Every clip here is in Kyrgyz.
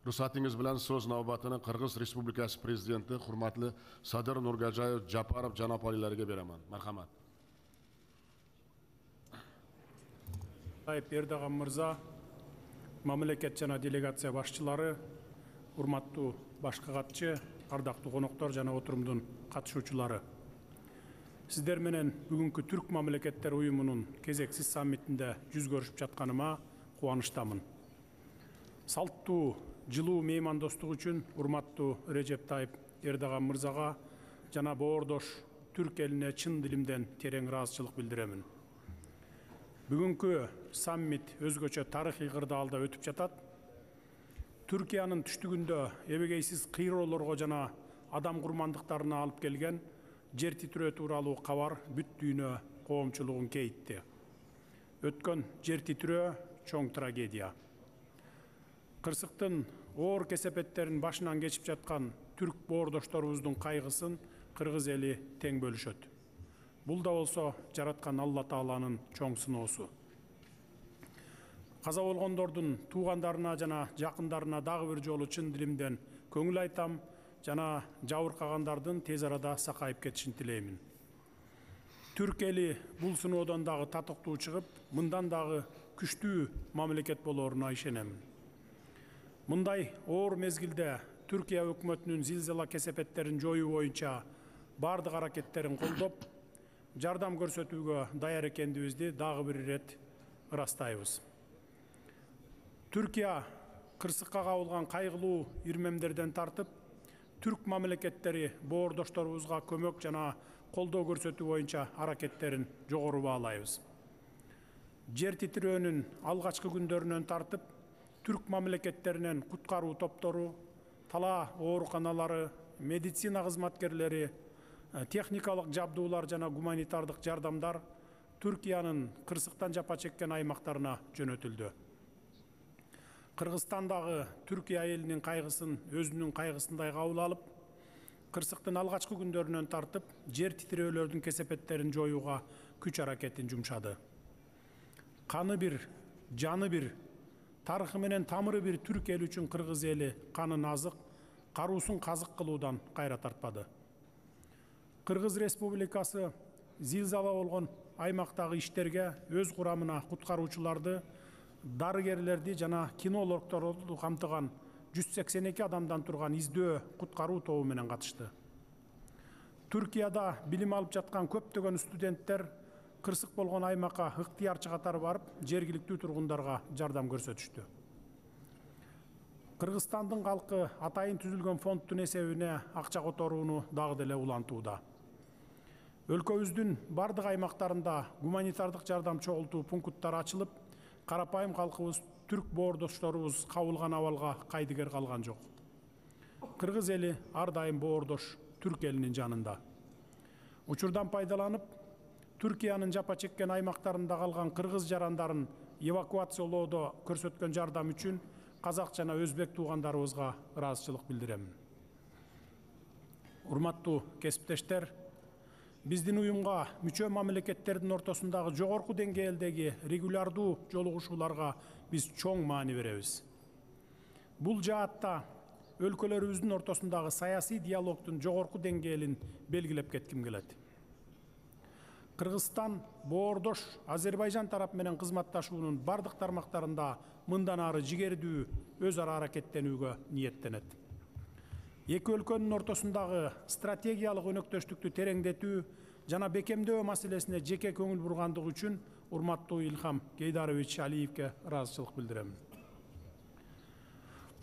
Ruxsatınız bilen söz navbatını Kırgız Respublikası Prezidenti hurmatlı Sadir Nurgajayev Japarov janap alilerge beraman. Marhamat. Tayyip Erdoğan Mırza, mamleket jana делегация başçылары, урматтуу башкы катчы, ардактуу коноктор жана отурумдун катышуучулары. Сиздер менен бүгүнкү Түрк мамлекеттер уюмунун кезексиз саммитинде жүз көрүшүп жатканыма кубанычтамын. Салттуу, жылуу меймандостук үчүн урматтуу Режеп Тайып Эрдоган мырзага жана боордош Түрк элине чын дилимден терең ыраазычылык билдиремин. Бүгүнкү саммит өзгөчө тарыхый кырдаалда өтүп жатат. Түркиянын түштүгүндө эбегейсиз кыйроолорго жана адам курмандыктарына алып келген жер титирөө тууралуу кабар бүт дүйнө коомчулугун кейитти. Өткөн жер титирөө чоң трагедия. Кырсыктын оор кесепеттерин башынан кечип жаткан түрк боордошторубуздун кайгысын кыргыз эли тең бөлүшөт. Бул да болсо жараткан Алла Тааланын чоң сыноосу. Каза болгондордун туугандарына жана жакындарына дагы бир жолу чын дилимден көңүл айтам жана жабыркагандардын тез арада сакайып кетишин тилеймин. Түрк эли бул сыноодон дагы татыктуу чыгып, мындан дагы күчтүү мамлекет болоруна ишенем. Мындай оор мезгилде Түркия өкмөтүнүн зилзала кесепеттерин жоюу боюнча бардык аракеттерин колдоп, жардам көрсөтүүгө даяр экендигибизди дагы бир ирет ырастайбыз. Түркия кырсыкка кабылган кайгылуу ирмемдерден тартып, түрк мамлекеттери боордошторубузга көмөк жана колдоо көрсөтүү боюнча аракеттерин жогору баалайбыз. Жер титирөөнүн алгачкы күндөрүнөн тартып, түрк мамлекеттеринен куткаруу топтору, талаа ооруканалары, медицина кызматкерлери, техникалык жабдуулар жана гуманитардык жардамдар Түркиянын кырсыктан жапа чеккен аймактарына жөнөтүлдү. Кыргызстандагы Түркия элинин кайгысын өзүнүн кайгысындай кабыл алып, кырсыктын алгачкы күндөрүнөн тартып, жер титирөөлөрдүн кесепеттерин жоюуга күч аракетин жумшады. Каны бир, жаны бир, тарыхы менен тамыры бир түрк эли үчүн кыргыз эли канын азык, каруусун казык кылуудан кайра тартпады. Кыргыз Республикасы зилзала болгон аймактагы иштерге өз курамына куткаруучуларды, дарыгерлерди жана кинологторду камтыган 182 адамдан турган издөө куткаруу тобу менен катышты. Түркияда билим алып жаткан көптөгөн студенттер кырсык болгон аймакка ыктыярчы катары барып, жергиликтүү тургундарга жардам көрсөтүштү. Кыргызстандын калкы атайын түзүлгөн фонддун эсебине акча которууну дагы деле улантууда. Өлкөбүздүн бардык аймактарында гуманитардык жардам чогултуу пункттары ачылып, карапайым калкыбыз түрк боордошторубуз кабылган абалга кайдыгер калган жок. Кыргыз эли ар дайым боордош түрк элинин жанында. Учурдан пайдаланып, Түркиянын жапа чеккен аймактарында калган кыргыз жарандарын эвакуациялоодо көрсөткөн жардам үчүн казак жана өзбек туугандарыбызга ыраазычылык билдиремин. Урматтуу кесиптештер, биздин уюмга мүчө мамлекеттердин ортосундагы жогорку деңгээлдеги регулярдуу жолугушууларга биз чоң маани беребиз. Бул жаатта өлкөлөрүбүздүн ортосундагы саясий диалогдун жогорку деңгээлин белгилеп кетким келет. Кыргызстан боордош Азербайжан тарап менен кызматташуунун бардык тармактарында мындан ары жигердүү өз ара аракеттенүүгө ниеттенет. Эки өлкөнүн ортосундагы стратегиялык өнөктөштүктү тереңдетүү жана бекемдөө маселесине жеке көңүл бургандыгы үчүн урматтуу Илхам Гейдарович Алиевке ыраазычылык билдирем.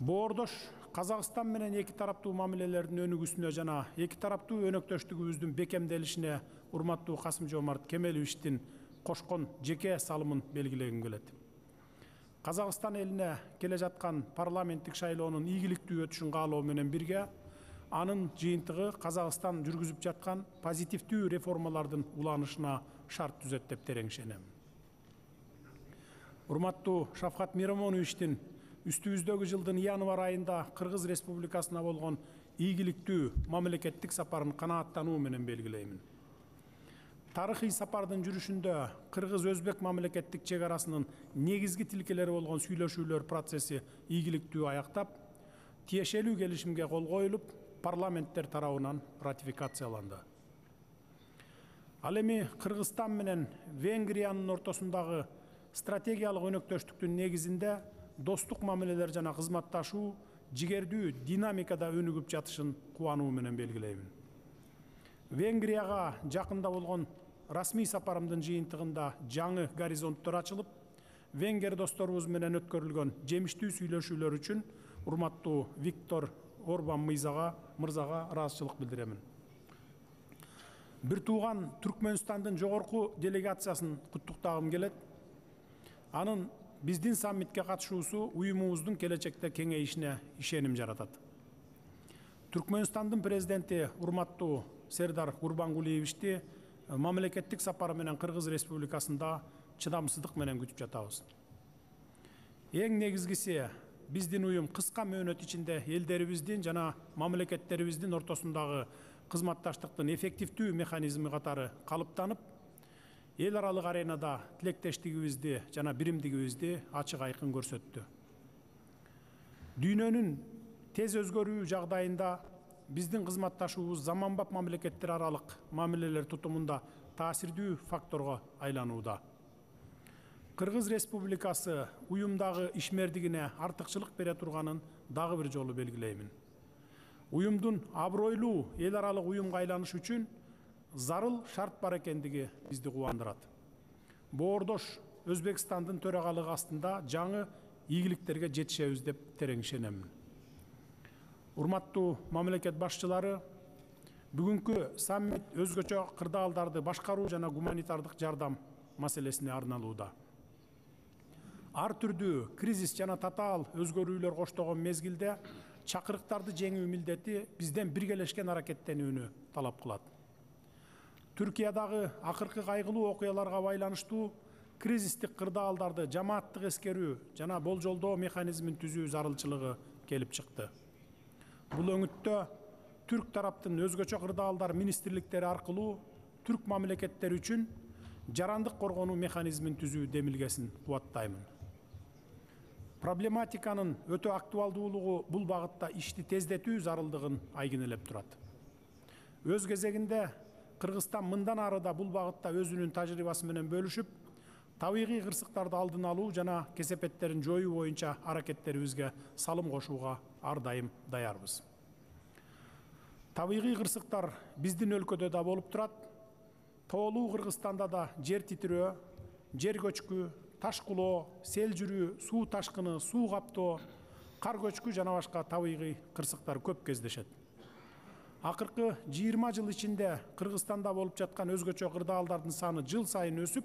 Боордош Казакстан менен эки тараптуу мамилелердин өнүгүүсүнө жана эки тараптуу өнөктөштүгүбүздүн бекемделишине урматтуу Касым-Жомарт Кемеловичтин кошкон жеке салымын белгилегим келет. Казакстан элине келе жаткан парламенттик шайлоонун ийгиликтүү өтүшүн каалоо менен бирге, анын жыйынтыгы Казакстан жүргүзүп жаткан позитивдүү реформалардын уланышына шарт түзөт деп терең ишенем. Урматтуу Шавкат Миромоновичтин үстүбүздөгү жылдын январ айында Кыргыз Республикасына болгон ийгиликтүү мамлекеттик сапарын канааттануу менен белгилеймин. Тарыхый сапардын жүрүшүндө Кыргыз-Өзбек мамлекеттик чек арасынын негизги тилкелери болгон сүйлөшүүлөр процесси ийгиликтүү аяктап, тиешелүү келишимге кол коюлуп, парламенттер тарабынан ратификацияланды. Ал эми Кыргызстан менен Венгриянын ортосундагы стратегиялык өнөктөштүктүн негизинде достук мамилелер жана кызматташуу жигердүү динамикада өнүгүп жатышын кубануу менен белгилеймин. Венгрияга жакында болгон расмий сапарымдын жыйынтыгында жаңы горизонттор ачылып, венгер досторубуз менен өткөрүлгөн жемиштүү сүйлөшүүлөр үчүн урматтуу Виктор Орбан мырзага ыраазычылык билдиремин. Бир тууган Түркмөнстандын жогорку делегациясын куттуктагым келет. Анын биздин саммитке катышуусу уюмубуздун келечекте кеңейишине ишеним жаратат. Түркмөнстандын президенти урматтуу Сердар Курбангулиевичти мамлекеттик сапары менен Кыргыз Республикасында чыдамсыздык менен күтүп жатабыз. Эң негизгиси, биздин уюм кыска мөөнөт ичинде элдерибиздин жана мамлекеттерибиздин ортосундагы кызматташтыктын эффективдүү механизми катары калыптанып, эл аралык аренада тилектештигибизди жана биримдигибизди ачык айкын көрсөттү. Дүйнөнүн тез өзгөрүү жагдайында биздин кызматташуубуз заманбап мамлекеттер аралык мамилелер тутумунда таасирдүү факторго айланууда. Кыргыз Республикасы уюмдагы ишмердигине артыкчылык бере турганын дагы бир жолу белгилеймин. Уюмдун абройлуу эл аралык уюмга айланыш үчүн зарыл шарт бар экендиги бизди кубандырат. Боордош Өзбекстандын төрагалыгы астында жаңы ийгиликтерге жетишебиз деп терең ишенемин. Урматтуу мамлекет башчылары, бүгүнкү саммит өзгөчө кырдаалдарды башкаруу жана гуманитардык жардам маселесине арналууда. Ар түрдүү кризис жана татаал өзгөрүүлөр коштогон мезгилде чакырыктарды жеңүү милдети бизден биргелешкен аракеттенүүнү талап кылат. Түркиядагы акыркы кайгылуу окуяларга байланыштуу кризистик кырдаалдарды жамааттык эскерүү жана болжолдоо механизмин түзүү зарылчылыгы келип чыкты. Бул өңүттө түрк тараптын өзгөчө кырдаалдар министрликтери аркылуу түрк мамлекеттери үчүн жарандык коргонуу механизмин түзүү демилгесин кубаттаймын. Проблематиканын өтө актуалдуулугу бул багытта ишти тездетүү зарылдыгын айгинелеп турат. Өз кезегинде Кыргызстан мындан ары да бул багытта өзүнүн тажрыйбасы менен бөлүшүп, табигый кырсыктарды алдын алуу жана кесепеттерин жоюу боюнча аракеттерибизге салым кошууга ар дайым даярбыз. Табигый кырсыктар биздин өлкөдө да болуп турат. Тоолуу Кыргызстанда да жер титирөө, жер көчкү, таш кулоо, сел жүрүү, суу ташкыны, суу каптоо, кар көчкү жана башка табигый кырсыктар көп кездешет. Акыркы 20 жыл ичинде Кыргызстанда болуп жаткан өзгөчө кырдаалдардын саны жыл сайын өсүп,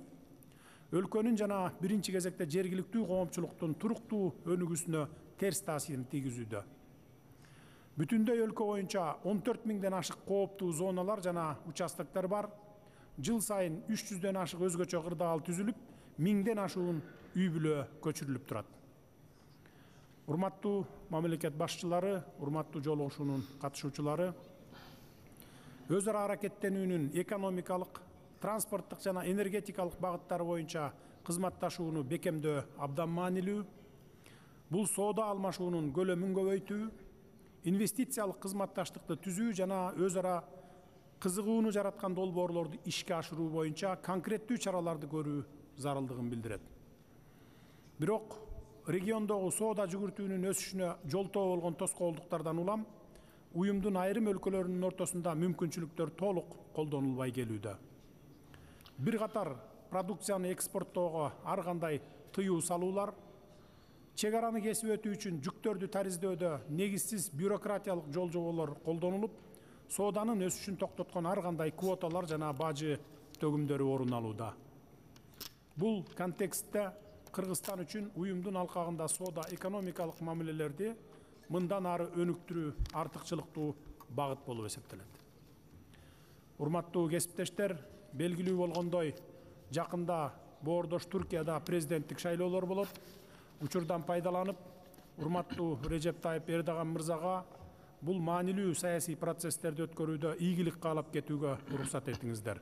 өлкөнүн жана биринчи кезекте жергиликтүү коомчулуктун туруктуу өнүгүүсүнө терс таасирин тийгизүүдө. Бүтүндөй өлкө боюнча 14 миңден ашык кооптуу зоналар жана участоктор бар. Жыл сайын 300дөн ашык өзгөчө кырдаал түзүлүп, 1000ден ашуун үй бүлө көчүрүлүп турат. Урматтуу мамлекет башчылары, урматтуу жолугушуунун катышуучулары, өз ара аракеттенүүнүн экономикалык, транспорттук жана энергетикалык багыттары боюнча кызматташууну бекемдөө абдан маанилүү. Бул соода алмашуунун көлөмүн көбөйтүү, инвестициялык кызматташтыкты түзүү жана өз ара кызыгууну жараткан долбоорлорду ишке ашыруу боюнча конкреттүү чараларды көрүү зарылдыгын билдирет. Бирок региондогу соода жүгүртүүнүн өсүшүнө жолтоо болгон тоскоолдуктардан улам уюмдун айрым өлкөлөрүнүн ортосунда мүмкүнчүлүктөр толук колдонулбай келүүдө. Бир катар продукцияны экспорттоого ар кандай тыюу салуулар, чек араны кесип өтүү үчүн жүктөрдү тариздөөдө негизсиз бюрократиялык жол жоболор колдонулуп, сооданын өсүшүн токтоткон ар кандай квоталар жана бажы төгүмдөрү орун алууда. Бул контекстте Кыргызстан үчүн уюмдун алкагында соода экономикалык мамилелерди мындан ары өнүктүрүү артыкчылыктуу багыт болуп эсептелет. Урматтуу кесиптештер, белгилүү болгондой, жакында боордош Түркияда президенттик шайлоолор болот. Учурдан пайдаланып, урматтуу Режеп Тайып Эрдоган мырзага бул маанилүү саясий процесстерди өткөрүүдө ийгилик каалап кетүүгө уруксат этиңиздер.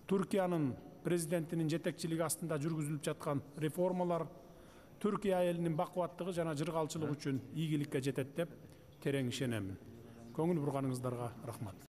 Түркиянын президентинин жетекчилиги астында жүргүзүлүп жаткан реформалар, Түркия элинин бакубаттыгы жана жыргалчылыгы үчүн ийгиликке жетет деп терең ишенемин. Көңүл бурганыңыздарга рахмат.